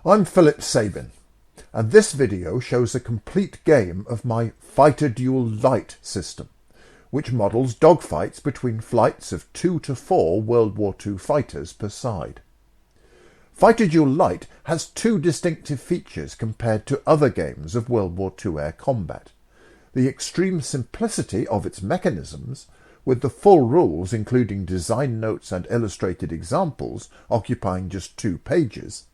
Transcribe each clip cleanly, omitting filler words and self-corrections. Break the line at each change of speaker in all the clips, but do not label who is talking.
I'm Philip Sabin, and this video shows a complete game of my Fighter Duel Lite system, which models dogfights between flights of 2 to 4 World War II fighters per side. Fighter Duel Lite has two distinctive features compared to other games of World War II air combat: the extreme simplicity of its mechanisms, with the full rules including design notes and illustrated examples occupying just 2 pages,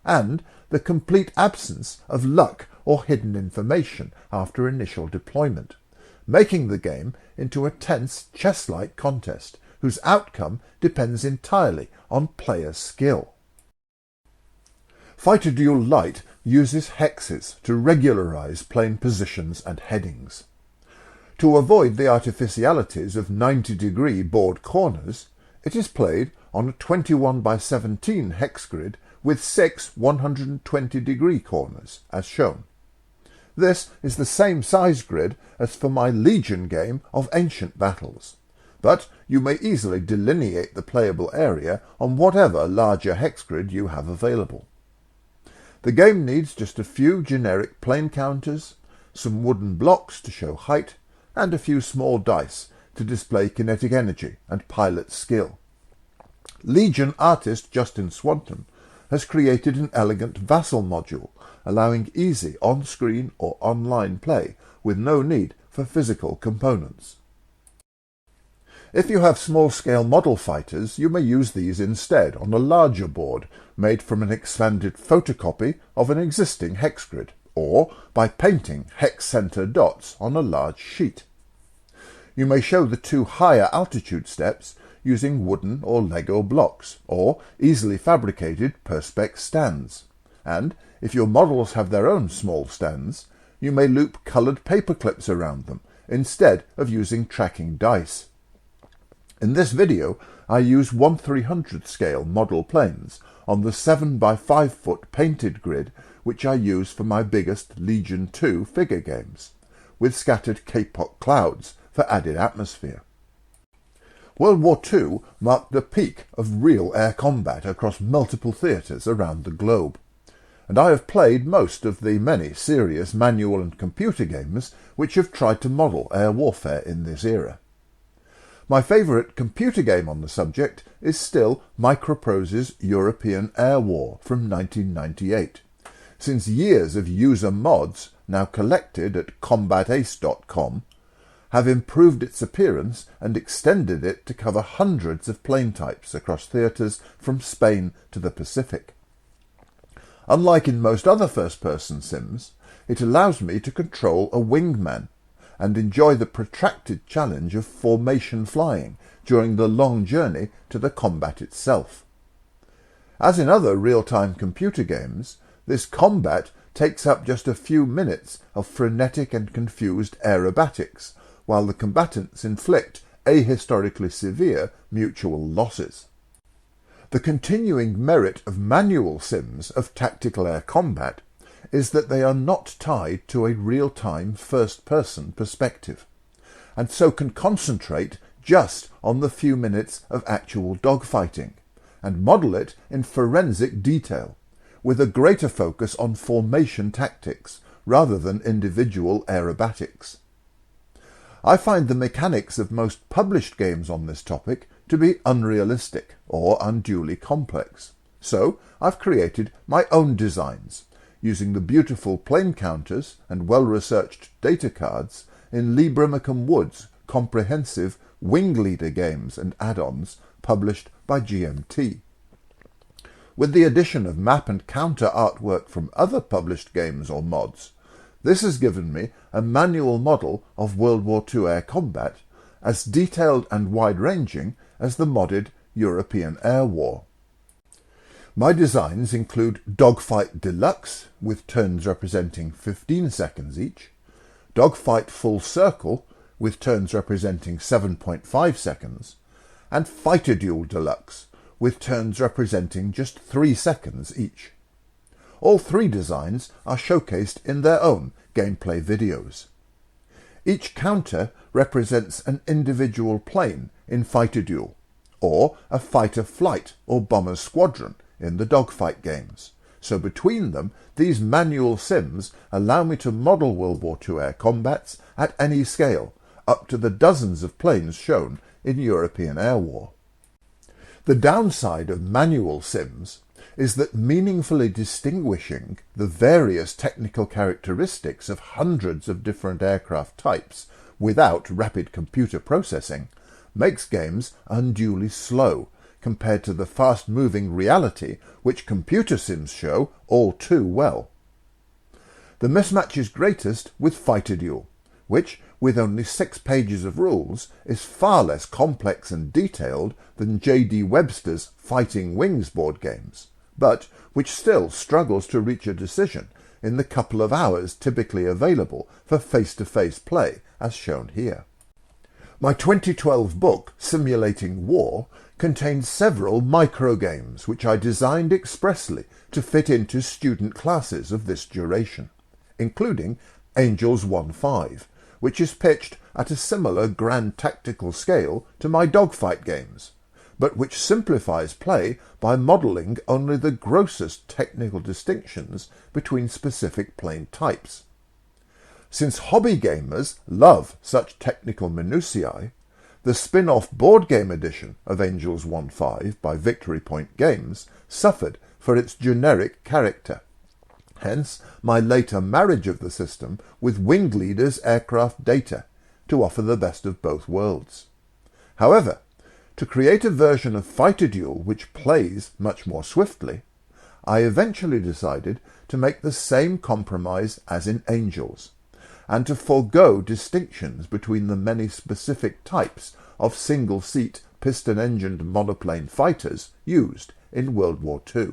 and the complete absence of luck or hidden information after initial deployment, making the game into a tense chess-like contest whose outcome depends entirely on player skill. Fighter Duel Lite uses hexes to regularize plane positions and headings. To avoid the artificialities of 90-degree board corners, it is played on a 21 by 17 hex grid with 6 120-degree corners, as shown. This is the same size grid as for my Legion game of Ancient Battles, but you may easily delineate the playable area on whatever larger hex grid you have available. The game needs just a few generic plane counters, some wooden blocks to show height, and a few small dice to display kinetic energy and pilot skill. Legion artist Justin Swanton has created an elegant vassal module, allowing easy on-screen or online play with no need for physical components. If you have small-scale model fighters, you may use these instead on a larger board made from an expanded photocopy of an existing hex grid, or by painting hex center dots on a large sheet. You may show the 2 higher altitude steps using wooden or Lego blocks, or easily fabricated Perspex stands. And if your models have their own small stands, you may loop coloured paper clips around them instead of using tracking dice. In this video, I use 1/300 scale model planes on the 7 by 5 foot painted grid which I use for my biggest Legion 2 figure games, with scattered K-pop clouds for added atmosphere. World War II marked the peak of real air combat across multiple theatres around the globe, and I have played most of the many serious manual and computer games which have tried to model air warfare in this era. My favourite computer game on the subject is still Microprose's European Air War from 1998, since years of user mods, now collected at combatace.com, have improved its appearance and extended it to cover hundreds of plane types across theatres from Spain to the Pacific. Unlike in most other first-person sims, it allows me to control a wingman and enjoy the protracted challenge of formation flying during the long journey to the combat itself. As in other real-time computer games, this combat takes up just a few minutes of frenetic and confused aerobatics, while the combatants inflict ahistorically severe mutual losses. The continuing merit of manual sims of tactical air combat is that they are not tied to a real-time first-person perspective, and so can concentrate just on the few minutes of actual dogfighting, and model it in forensic detail, with a greater focus on formation tactics rather than individual aerobatics. I find the mechanics of most published games on this topic to be unrealistic or unduly complex, so I've created my own designs, using the beautiful plane counters and well-researched data cards in Lee Brimacombe Wood's comprehensive Wing Leader games and add-ons published by GMT. With the addition of map and counter artwork from other published games or mods, this has given me a manual model of World War II air combat as detailed and wide-ranging as the modded European Air War. My designs include Dogfight Deluxe, with turns representing 15 seconds each, Dogfight Full Circle, with turns representing 7.5 seconds, and Fighter Duel Deluxe, with turns representing just 3 seconds each. All 3 designs are showcased in their own gameplay videos. Each counter represents an individual plane in Fighter Duel, or a fighter flight or bomber squadron in the dogfight games, so between them these manual sims allow me to model World War II air combats at any scale, up to the dozens of planes shown in European air war. The downside of manual sims is that meaningfully distinguishing the various technical characteristics of hundreds of different aircraft types without rapid computer processing makes games unduly slow compared to the fast-moving reality which computer sims show all too well. The mismatch is greatest with Fighter Duel, which, with only 6 pages of rules, is far less complex and detailed than J.D. Webster's Fighting Wings board games, but which still struggles to reach a decision in the couple of hours typically available for face-to-face play, as shown here. My 2012 book, Simulating War, contains several microgames which I designed expressly to fit into student classes of this duration, including Angels 1-5, which is pitched at a similar grand tactical scale to my dogfight games, but which simplifies play by modelling only the grossest technical distinctions between specific plane types. Since hobby gamers love such technical minutiae, the spin-off board game edition of Angels 1-5 by Victory Point Games suffered for its generic character. Hence my later marriage of the system with Wing Leader's aircraft data to offer the best of both worlds. However, to create a version of Fighter Duel which plays much more swiftly, I eventually decided to make the same compromise as in Angels, and to forego distinctions between the many specific types of single-seat piston-engined monoplane fighters used in World War II.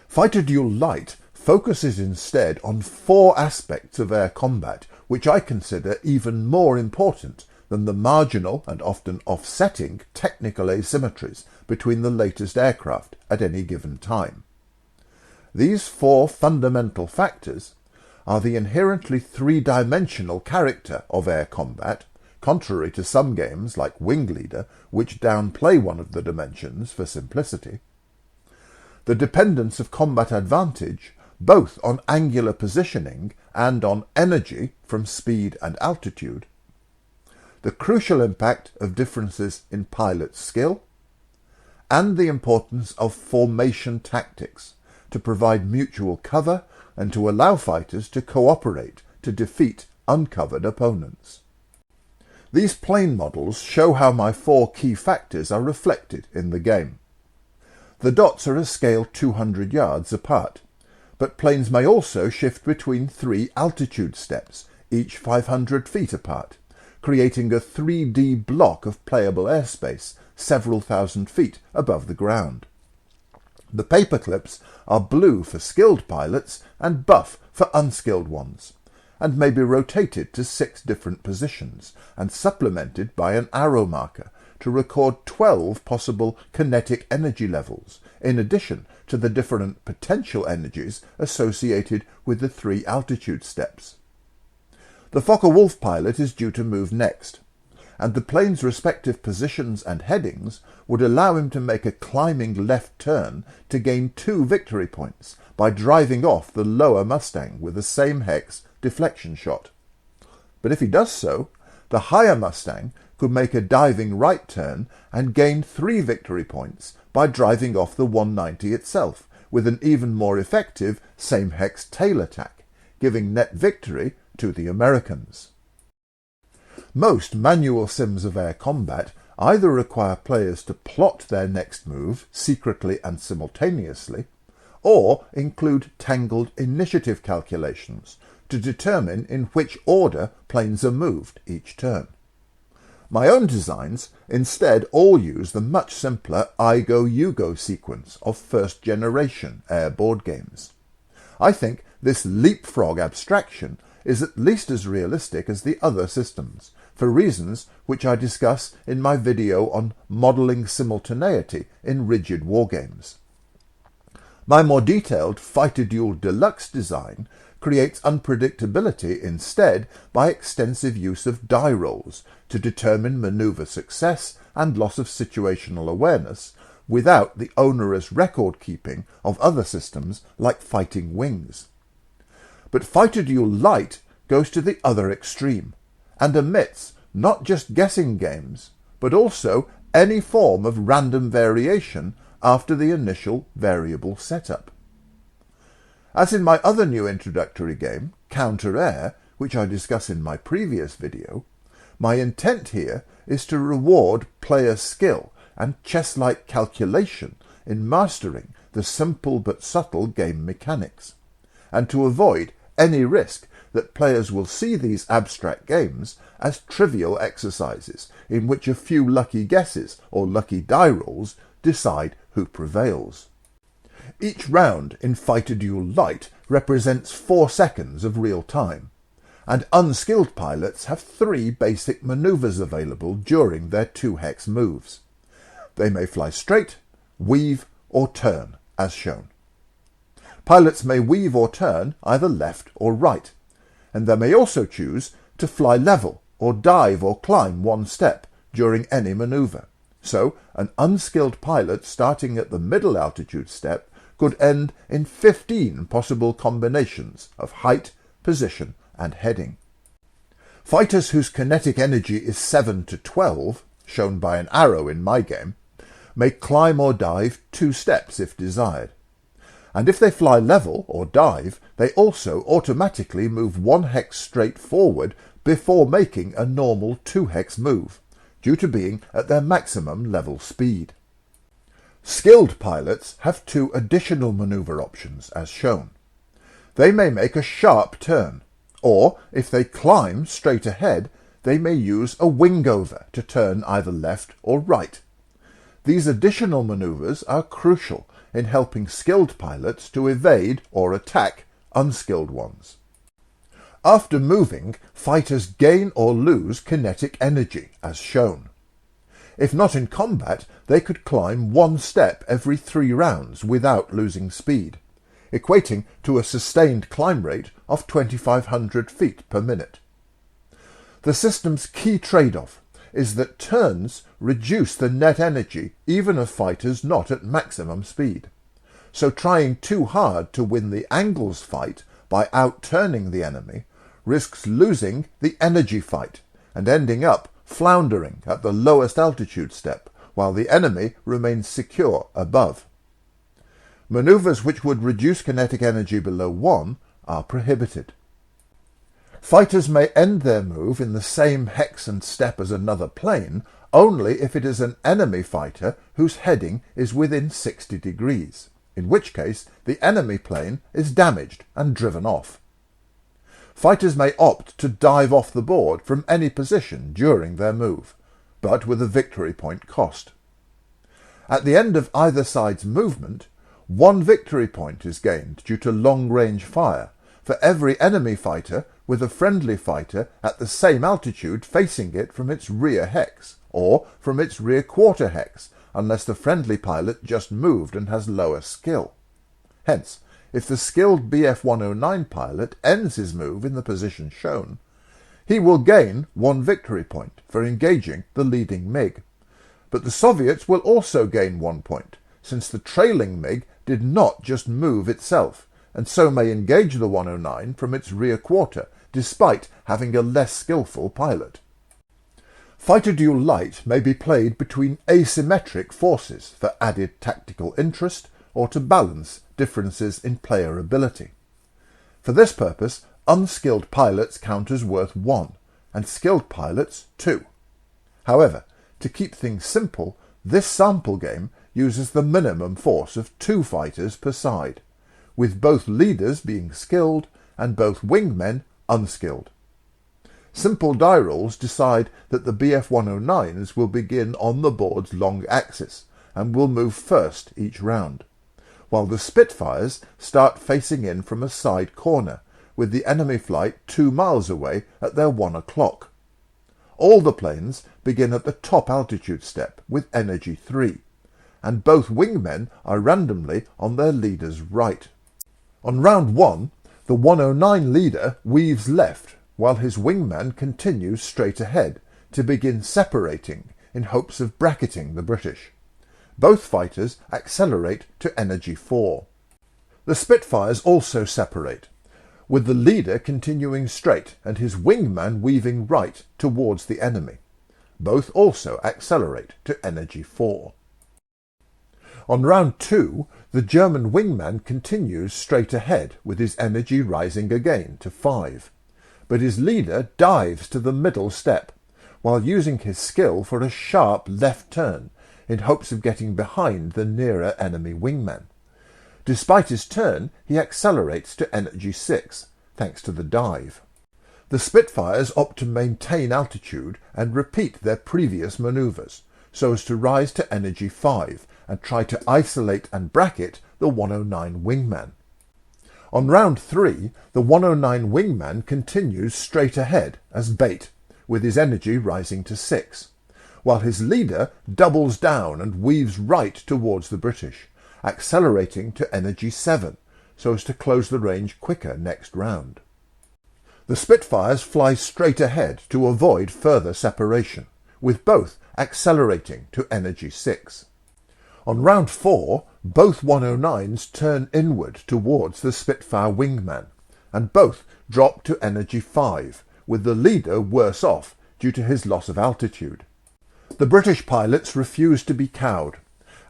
Fighter Duel Lite focuses instead on 4 aspects of air combat which I consider even more important than the marginal and often offsetting technical asymmetries between the latest aircraft at any given time. These 4 fundamental factors are the inherently 3-dimensional character of air combat, contrary to some games like Wing Leader, which downplay one of the dimensions for simplicity, the dependence of combat advantage both on angular positioning and on energy from speed and altitude, the crucial impact of differences in pilot skill, and the importance of formation tactics to provide mutual cover and to allow fighters to cooperate to defeat uncovered opponents. These plane models show how my 4 key factors are reflected in the game. The dots are a scale 200 yards apart, but planes may also shift between 3 altitude steps, each 500 feet apart, creating a 3D block of playable airspace several thousand feet above the ground. The paperclips are blue for skilled pilots and buff for unskilled ones, and may be rotated to 6 different positions and supplemented by an arrow marker to record 12 possible kinetic energy levels, in addition to the different potential energies associated with the 3 altitude steps. The Fokker-Wulf pilot is due to move next, and the plane's respective positions and headings would allow him to make a climbing left turn to gain 2 victory points by driving off the lower Mustang with the same hex deflection shot. But if he does so, the higher Mustang could make a diving right turn and gain 3 victory points by driving off the 190 itself with an even more effective same hex tail attack, giving net victory to the Americans. Most manual sims of air combat either require players to plot their next move secretly and simultaneously, or include tangled initiative calculations to determine in which order planes are moved each turn. My own designs instead all use the much simpler I go you go sequence of first-generation air board games. I think this leapfrog abstraction is at least as realistic as the other systems, for reasons which I discuss in my video on modelling simultaneity in rigid wargames. My more detailed Fighter Duel Deluxe design creates unpredictability instead by extensive use of die rolls to determine manoeuvre success and loss of situational awareness, without the onerous record-keeping of other systems like Fighting Wings. But Fighter Duel Lite goes to the other extreme, and omits not just guessing games, but also any form of random variation after the initial variable setup. As in my other new introductory game, Counter Air, which I discuss in my previous video, my intent here is to reward player skill and chess-like calculation in mastering the simple but subtle game mechanics, and to avoid any risk that players will see these abstract games as trivial exercises in which a few lucky guesses or lucky die rolls decide who prevails. Each round in Fighter Duel Lite represents 4 seconds of real time, and unskilled pilots have 3 basic maneuvers available during their 2-hex moves. They may fly straight, weave, or turn, as shown. Pilots may weave or turn either left or right, and they may also choose to fly level or dive or climb 1 step during any maneuver. So an unskilled pilot starting at the middle altitude step could end in 15 possible combinations of height, position, and heading. Fighters whose kinetic energy is 7 to 12, shown by an arrow in my game, may climb or dive 2 steps if desired. And if they fly level or dive, they also automatically move 1 hex straight forward before making a normal 2-hex move, due to being at their maximum level speed. Skilled pilots have 2 additional maneuver options as shown. They may make a sharp turn, or if they climb straight ahead, they may use a wing over to turn either left or right. These additional maneuvers are crucial in helping skilled pilots to evade or attack unskilled ones. After moving, fighters gain or lose kinetic energy, as shown. If not in combat, they could climb 1 step every 3 rounds without losing speed, equating to a sustained climb rate of 2,500 feet per minute. The system's key trade-off is that turns reduce the net energy even of fighters not at maximum speed. So trying too hard to win the angles fight by out-turning the enemy risks losing the energy fight and ending up floundering at the lowest altitude step while the enemy remains secure above. Maneuvers which would reduce kinetic energy below 1 are prohibited. Fighters may end their move in the same hex and step as another plane only if it is an enemy fighter whose heading is within 60 degrees, in which case the enemy plane is damaged and driven off. Fighters may opt to dive off the board from any position during their move, but with a victory point cost. At the end of either side's movement, 1 victory point is gained due to long-range fire for every enemy fighter with a friendly fighter at the same altitude facing it from its rear hex, or from its rear quarter hex, unless the friendly pilot just moved and has lower skill. Hence, if the skilled BF-109 pilot ends his move in the position shown, he will gain 1 victory point for engaging the leading MiG. But the Soviets will also gain 1 point, since the trailing MiG did not just move itself, and so may engage the 109 from its rear quarter, despite having a less skillful pilot. Fighter Duel Lite may be played between asymmetric forces for added tactical interest or to balance differences in player ability. For this purpose, unskilled pilots count as worth 1, and skilled pilots 2. However, to keep things simple, this sample game uses the minimum force of 2 fighters per side, with both leaders being skilled and both wingmen unskilled. Simple die rolls decide that the BF-109s will begin on the board's long axis and will move first each round, while the Spitfires start facing in from a side corner, with the enemy flight 2 miles away at their 1 o'clock. All the planes begin at the top altitude step with energy 3, and both wingmen are randomly on their leader's right. On round 1, the 109 leader weaves left, while his wingman continues straight ahead to begin separating in hopes of bracketing the British. both fighters accelerate to energy 4. The Spitfires also separate, with the leader continuing straight and his wingman weaving right towards the enemy. Both also accelerate to energy 4. On round 2, the German wingman continues straight ahead with his energy rising again to 5, but his leader dives to the middle step, while using his skill for a sharp left turn in hopes of getting behind the nearer enemy wingman. Despite his turn, he accelerates to energy 6, thanks to the dive. The Spitfires opt to maintain altitude and repeat their previous manoeuvres, so as to rise to energy 5 and try to isolate and bracket the 109 wingman. On round 3, the 109 wingman continues straight ahead as bait, with his energy rising to 6, while his leader doubles down and weaves right towards the British, accelerating to energy 7, so as to close the range quicker next round. The Spitfires fly straight ahead to avoid further separation, with both accelerating to energy 6. On round 4, both 109s turn inward towards the Spitfire wingman, and both drop to energy 5, with the leader worse off due to his loss of altitude. The British pilots refuse to be cowed,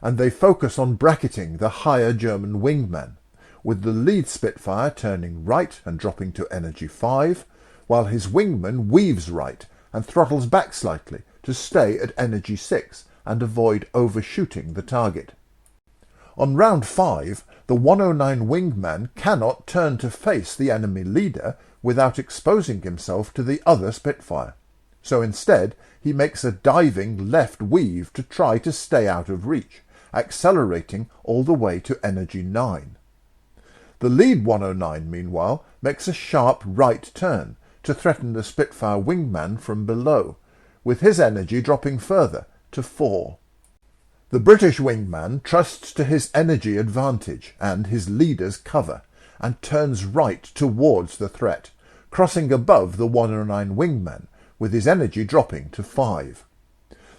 and they focus on bracketing the higher German wingman, with the lead Spitfire turning right and dropping to energy 5, while his wingman weaves right and throttles back slightly to stay at energy 6 and avoid overshooting the target. On round 5, the 109 wingman cannot turn to face the enemy leader without exposing himself to the other Spitfire, so instead he makes a diving left weave to try to stay out of reach, accelerating all the way to energy 9. The lead 109, meanwhile, makes a sharp right turn to threaten the Spitfire wingman from below, with his energy dropping further to 4. The British wingman trusts to his energy advantage and his leader's cover, and turns right towards the threat, crossing above the 109 wingman, with his energy dropping to 5.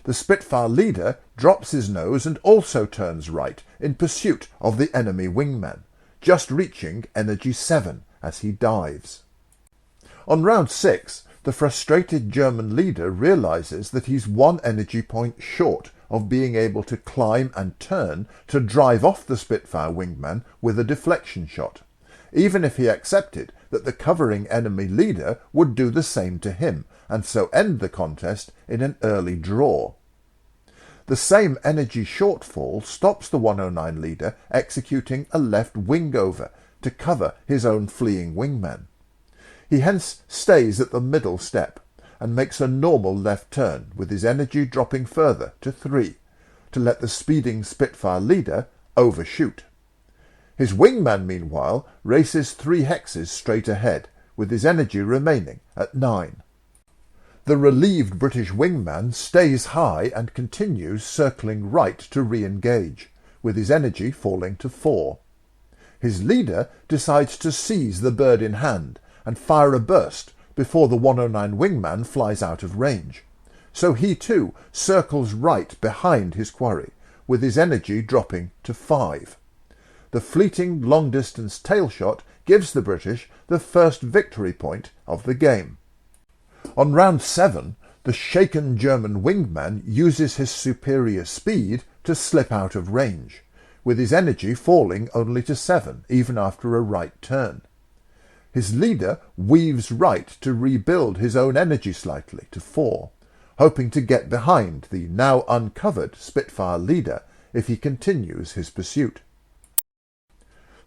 The Spitfire leader drops his nose and also turns right in pursuit of the enemy wingman, just reaching energy 7 as he dives. On round 6, the frustrated German leader realizes that he's 1 energy point short of being able to climb and turn to drive off the Spitfire wingman with a deflection shot, even if he accepted that the covering enemy leader would do the same to him, and so end the contest in an early draw. The same energy shortfall stops the 109 leader executing a left wingover to cover his own fleeing wingman. He hence stays at the middle step and makes a normal left turn, with his energy dropping further to 3, to let the speeding Spitfire leader overshoot. His wingman, meanwhile, races 3 hexes straight ahead, with his energy remaining at 9. The relieved British wingman stays high and continues circling right to re-engage, with his energy falling to 4. His leader decides to seize the bird in hand and fire a burst before the 109 wingman flies out of range, so he too circles right behind his quarry, with his energy dropping to 5. The fleeting long-distance tail shot gives the British the first victory point of the game. On round 7, the shaken German wingman uses his superior speed to slip out of range, with his energy falling only to 7 even after a right turn. His leader weaves right to rebuild his own energy slightly to 4, hoping to get behind the now uncovered Spitfire leader if he continues his pursuit.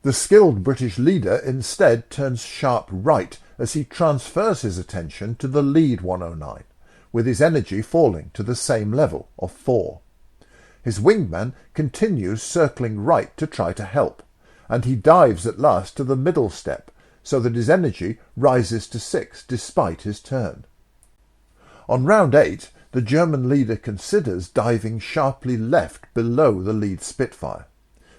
The skilled British leader instead turns sharp right as he transfers his attention to the lead 109, with his energy falling to the same level of 4. His wingman continues circling right to try to help, and he dives at last to the middle step, so that his energy rises to 6 despite his turn. On round 8, the German leader considers diving sharply left below the lead Spitfire,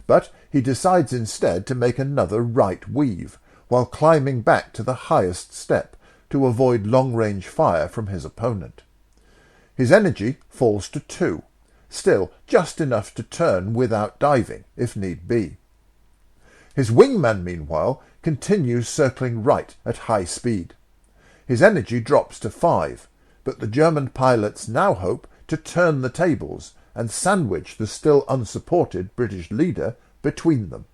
but he decides instead to make another right weave, while climbing back to the highest step to avoid long-range fire from his opponent. His energy falls to 2, still just enough to turn without diving, if need be. His wingman, meanwhile, continues circling right at high speed. His energy drops to 5, but the German pilots now hope to turn the tables and sandwich the still unsupported British leader between them.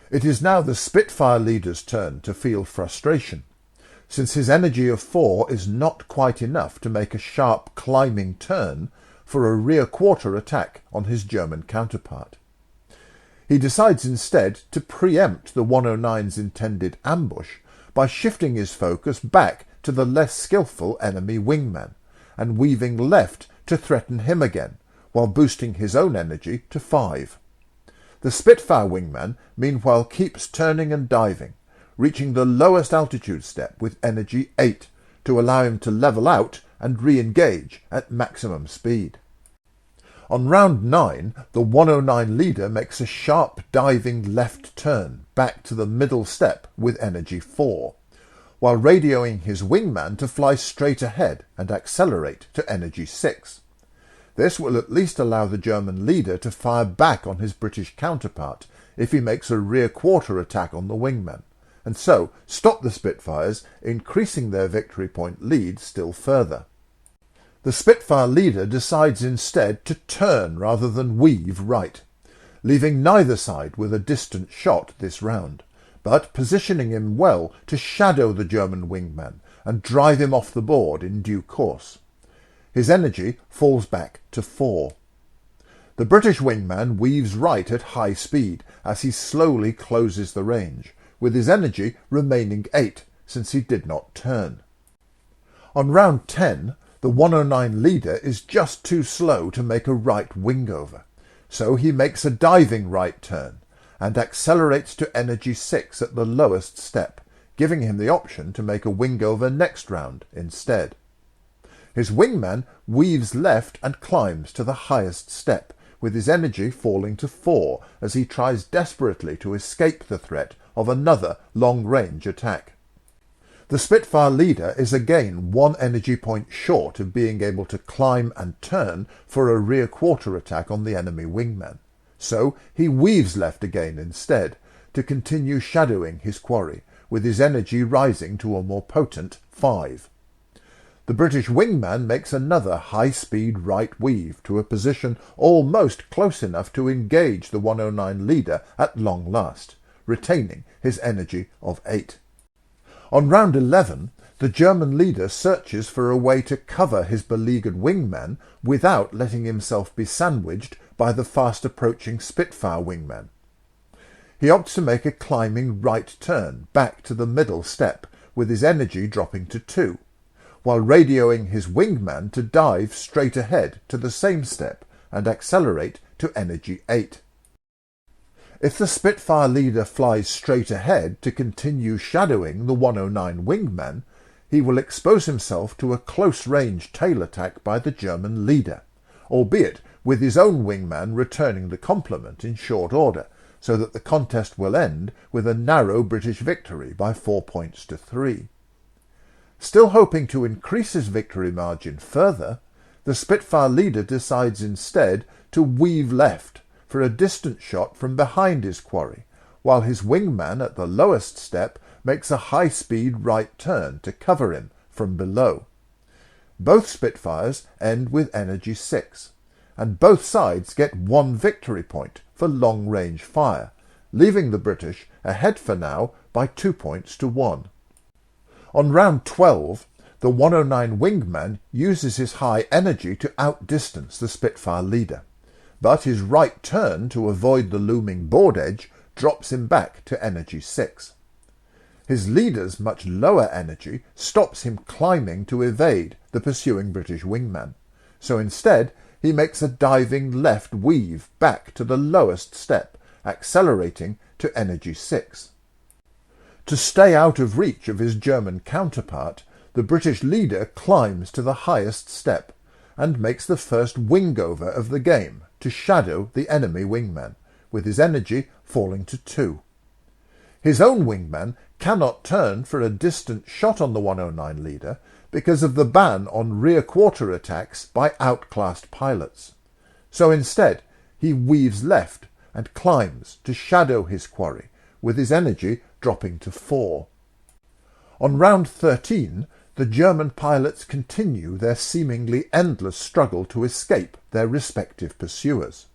It is now the Spitfire leader's turn to feel frustration, since his energy of 4 is not quite enough to make a sharp climbing turn for a rear quarter attack on his German counterpart. He decides instead to preempt the 109's intended ambush by shifting his focus back to the less skillful enemy wingman and weaving left to threaten him again, while boosting his own energy to 5. The Spitfire wingman meanwhile keeps turning and diving, reaching the lowest altitude step with energy 8 to allow him to level out and re-engage at maximum speed. On round 9, the 109 leader makes a sharp diving left turn back to the middle step with energy 4, while radioing his wingman to fly straight ahead and accelerate to energy 6. This will at least allow the German leader to fire back on his British counterpart if he makes a rear quarter attack on the wingman, and so stop the Spitfires, increasing their victory point lead still further. The Spitfire leader decides instead to turn rather than weave right, leaving neither side with a distant shot this round, but positioning him well to shadow the German wingman and drive him off the board in due course. His energy falls back to 4. The British wingman weaves right at high speed as he slowly closes the range, with his energy remaining 8 since he did not turn. On round 10, the 109 leader is just too slow to make a right wingover, so he makes a diving right turn and accelerates to energy 6 at the lowest step, giving him the option to make a wingover next round instead. His wingman weaves left and climbs to the highest step, with his energy falling to 4 as he tries desperately to escape the threat of another long-range attack. The Spitfire leader is again 1 energy point short of being able to climb and turn for a rear quarter attack on the enemy wingman, so he weaves left again instead to continue shadowing his quarry, with his energy rising to a more potent 5. The British wingman makes another high-speed right weave to a position almost close enough to engage the 109 leader at long last, retaining his energy of 8. On round 11, the German leader searches for a way to cover his beleaguered wingman without letting himself be sandwiched by the fast-approaching Spitfire wingman. He opts to make a climbing right turn back to the middle step, with his energy dropping to 2, while radioing his wingman to dive straight ahead to the same step and accelerate to energy 8. If the Spitfire leader flies straight ahead to continue shadowing the 109 wingman, he will expose himself to a close-range tail attack by the German leader, albeit with his own wingman returning the compliment in short order, so that the contest will end with a narrow British victory by 4 points to 3. Still hoping to increase his victory margin further, the Spitfire leader decides instead to weave left for a distant shot from behind his quarry, while his wingman at the lowest step makes a high-speed right turn to cover him from below. Both Spitfires end with energy 6, and both sides get 1 victory point for long-range fire, leaving the British ahead for now by 2 points to 1. On round 12, the 109 wingman uses his high energy to outdistance the Spitfire leader, but his right turn to avoid the looming board edge drops him back to energy 6. His leader's much lower energy stops him climbing to evade the pursuing British wingman, so instead he makes a diving left weave back to the lowest step, accelerating to energy 6. To stay out of reach of his German counterpart, the British leader climbs to the highest step and makes the first wingover of the game to shadow the enemy wingman, with his energy falling to 2. His own wingman cannot turn for a distant shot on the 109 leader because of the ban on rear quarter attacks by outclassed pilots, So instead, he weaves left and climbs to shadow his quarry, with his energy dropping to 4. On round 13, the German pilots continue their seemingly endless struggle to escape their respective pursuers.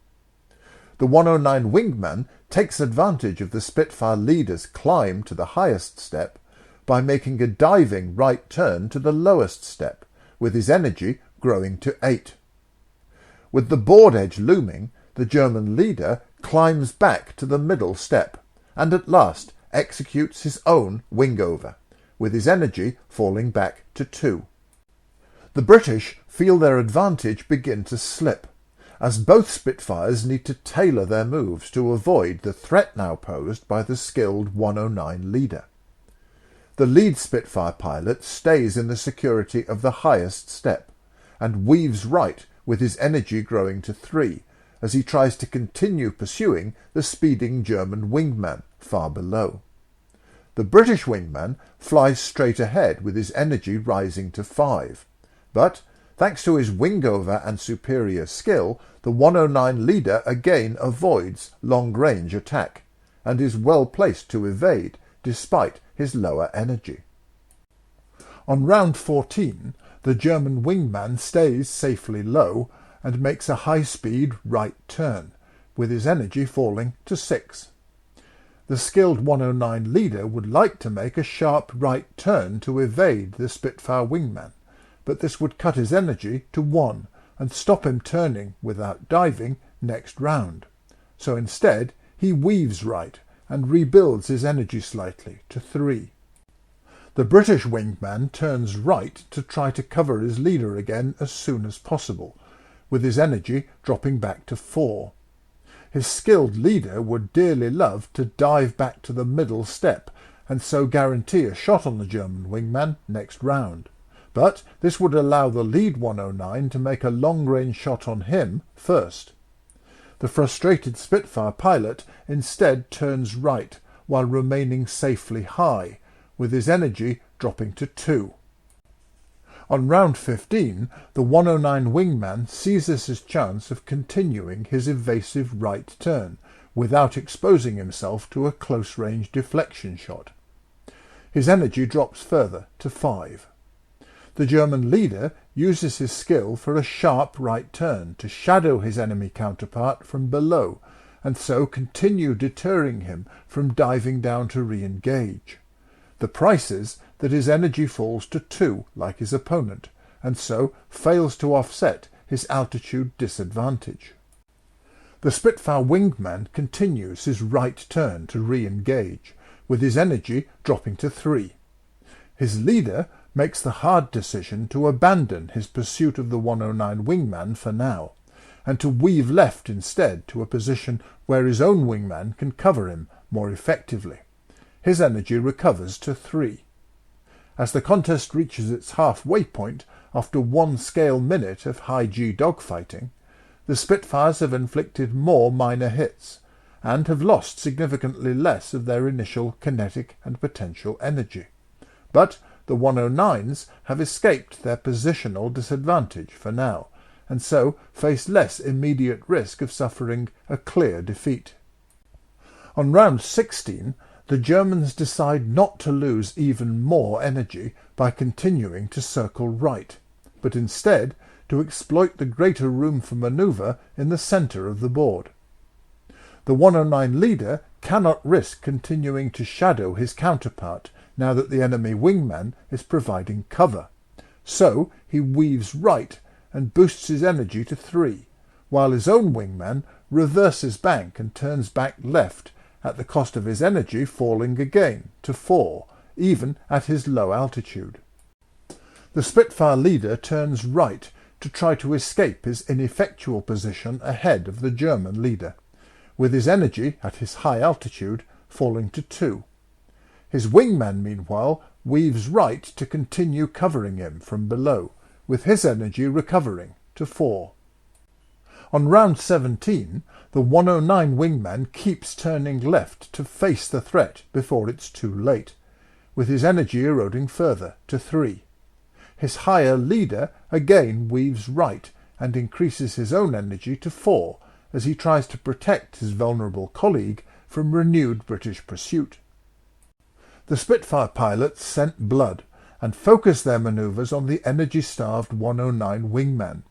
The 109 wingman takes advantage of the Spitfire leader's climb to the highest step by making a diving right turn to the lowest step, with his energy growing to 8. With the board edge looming, the German leader climbs back to the middle step, and at last executes his own wing-over, with his energy falling back to 2. The British feel their advantage begin to slip, as both Spitfires need to tailor their moves to avoid the threat now posed by the skilled 109 leader. The lead Spitfire pilot stays in the security of the highest step, and weaves right with his energy growing to 3, as he tries to continue pursuing the speeding German wingman far below. The British wingman flies straight ahead with his energy rising to 5, but thanks to his wingover and superior skill, the 109 leader again avoids long-range attack, and is well placed to evade despite his lower energy. On round 14, the German wingman stays safely low and makes a high-speed right turn, with his energy falling to 6. The skilled 109 leader would like to make a sharp right turn to evade the Spitfire wingman, but this would cut his energy to 1 and stop him turning without diving next round. So instead, he weaves right and rebuilds his energy slightly to 3. The British wingman turns right to try to cover his leader again as soon as possible, with his energy dropping back to 4. His skilled leader would dearly love to dive back to the middle step and so guarantee a shot on the German wingman next round. But this would allow the lead 109 to make a long-range shot on him first. The frustrated Spitfire pilot instead turns right while remaining safely high, with his energy dropping to 2. On round 15, the 109 wingman seizes his chance of continuing his evasive right turn without exposing himself to a close-range deflection shot. His energy drops further to 5. The German leader uses his skill for a sharp right turn to shadow his enemy counterpart from below, and so continue deterring him from diving down to re-engage. The price is that his energy falls to 2 like his opponent, and so fails to offset his altitude disadvantage. The Spitfire wingman continues his right turn to re-engage, with his energy dropping to 3. His leader makes the hard decision to abandon his pursuit of the 109 wingman for now, and to weave left instead to a position where his own wingman can cover him more effectively. His energy recovers to 3. As the contest reaches its halfway point after 1 scale minute of high G dogfighting, the Spitfires have inflicted more minor hits, and have lost significantly less of their initial kinetic and potential energy. But the 109s have escaped their positional disadvantage for now, and so face less immediate risk of suffering a clear defeat. On round 16, the Germans decide not to lose even more energy by continuing to circle right, but instead to exploit the greater room for manoeuvre in the centre of the board. The 109 leader cannot risk continuing to shadow his counterpart now that the enemy wingman is providing cover, so he weaves right and boosts his energy to 3, while his own wingman reverses bank and turns back left, at the cost of his energy falling again to 4, even at his low altitude. The Spitfire leader turns right to try to escape his ineffectual position ahead of the German leader, with his energy at his high altitude falling to 2. His wingman, meanwhile, weaves right to continue covering him from below, with his energy recovering to 4. On round 17, the 109 wingman keeps turning left to face the threat before it's too late, with his energy eroding further to 3. His higher leader again weaves right and increases his own energy to 4 as he tries to protect his vulnerable colleague from renewed British pursuit. The Spitfire pilots scent blood and focus their manoeuvres on the energy-starved 109 wingman,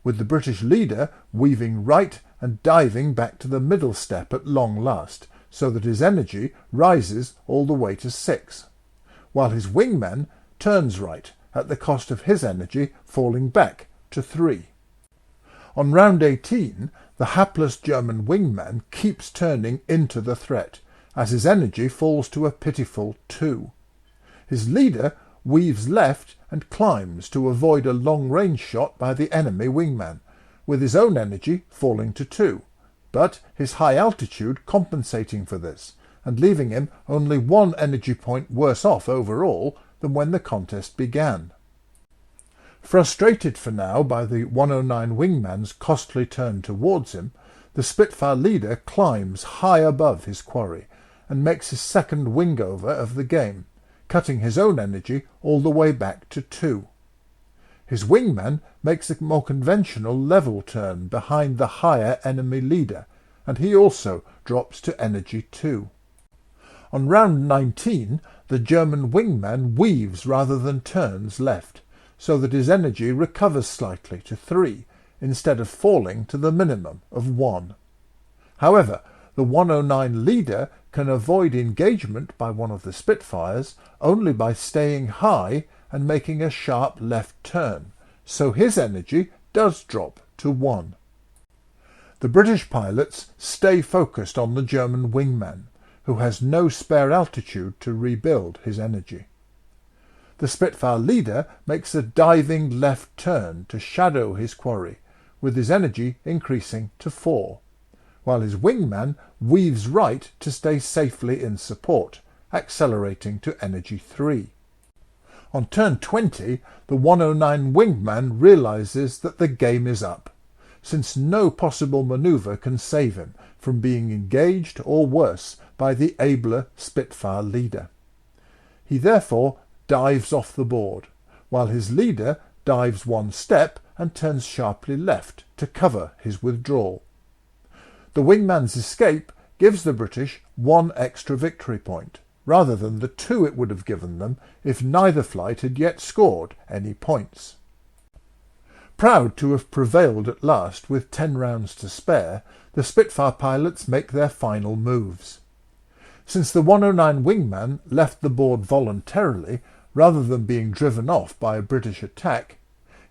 with the British leader weaving right and diving back to the middle step at long last, so that his energy rises all the way to 6, while his wingman turns right at the cost of his energy falling back to 3. On round 18, the hapless German wingman keeps turning into the threat, as his energy falls to a pitiful 2. His leader weaves left and climbs to avoid a long-range shot by the enemy wingman, with his own energy falling to 2, but his high altitude compensating for this, and leaving him only 1 energy point worse off overall than when the contest began. Frustrated for now by the 109 wingman's costly turn towards him, the Spitfire leader climbs high above his quarry and makes his second wingover of the game, cutting his own energy all the way back to 2. His wingman makes a more conventional level turn behind the higher enemy leader, and he also drops to energy 2. On round 19, the German wingman weaves rather than turns left, so that his energy recovers slightly to 3, instead of falling to the minimum of 1. However, the 109 leader can avoid engagement by one of the Spitfires only by staying high and making a sharp left turn, so his energy does drop to 1. The British pilots stay focused on the German wingman, who has no spare altitude to rebuild his energy. The Spitfire leader makes a diving left turn to shadow his quarry, with his energy increasing to 4, while his wingman weaves right to stay safely in support, accelerating to energy 3. On turn 20, the 109 wingman realizes that the game is up, since no possible manoeuvre can save him from being engaged or worse by the abler Spitfire leader. He therefore dives off the board, while his leader dives 1 step and turns sharply left to cover his withdrawal. The wingman's escape gives the British 1 extra victory point, rather than the 2 it would have given them if neither flight had yet scored any points. Proud to have prevailed at last with 10 rounds to spare, the Spitfire pilots make their final moves. Since the 109 wingman left the board voluntarily, rather than being driven off by a British attack,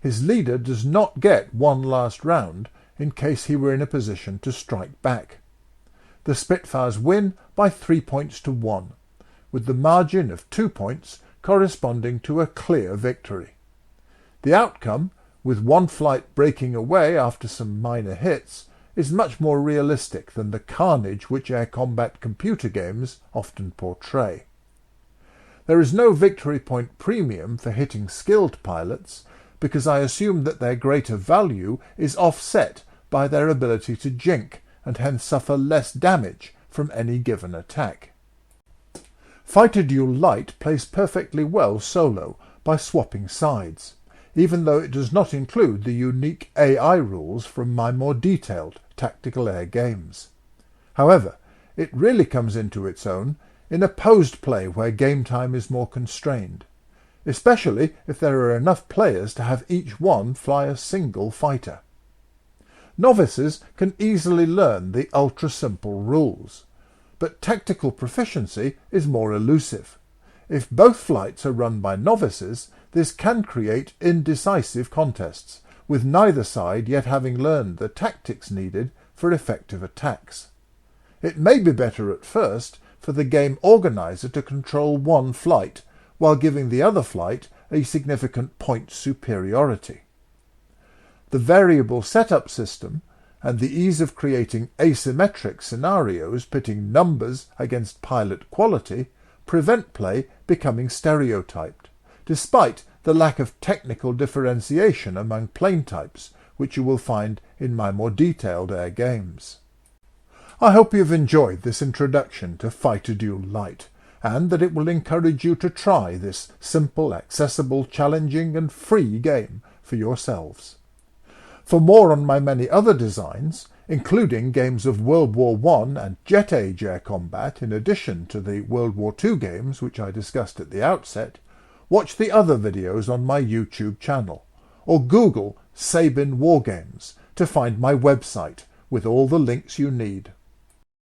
his leader does not get 1 last round in case he were in a position to strike back. The Spitfires win by 3 points to 1, with the margin of 2 points corresponding to a clear victory. The outcome, with 1 flight breaking away after some minor hits, is much more realistic than the carnage which air combat computer games often portray. There is no victory point premium for hitting skilled pilots, because I assume that their greater value is offset by their ability to jink and hence suffer less damage from any given attack. Fighter Duel Lite plays perfectly well solo by swapping sides, even though it does not include the unique AI rules from my more detailed tactical air games. However, it really comes into its own in opposed play where game time is more constrained, especially if there are enough players to have each one fly a single fighter. Novices can easily learn the ultra-simple rules, but tactical proficiency is more elusive. If both flights are run by novices, this can create indecisive contests, with neither side yet having learned the tactics needed for effective attacks. It may be better at first for the game organizer to control one flight, while giving the other flight a significant point superiority. The variable setup system and the ease of creating asymmetric scenarios pitting numbers against pilot quality prevent play becoming stereotyped, despite the lack of technical differentiation among plane types, which you will find in my more detailed air games. I hope you have enjoyed this introduction to Fighter Duel Lite, and that it will encourage you to try this simple, accessible, challenging and free game for yourselves. For more on my many other designs, including games of World War I and Jet Age air combat in addition to the World War II games which I discussed at the outset, watch the other videos on my YouTube channel, or Google Sabin Wargames to find my website with all the links you need.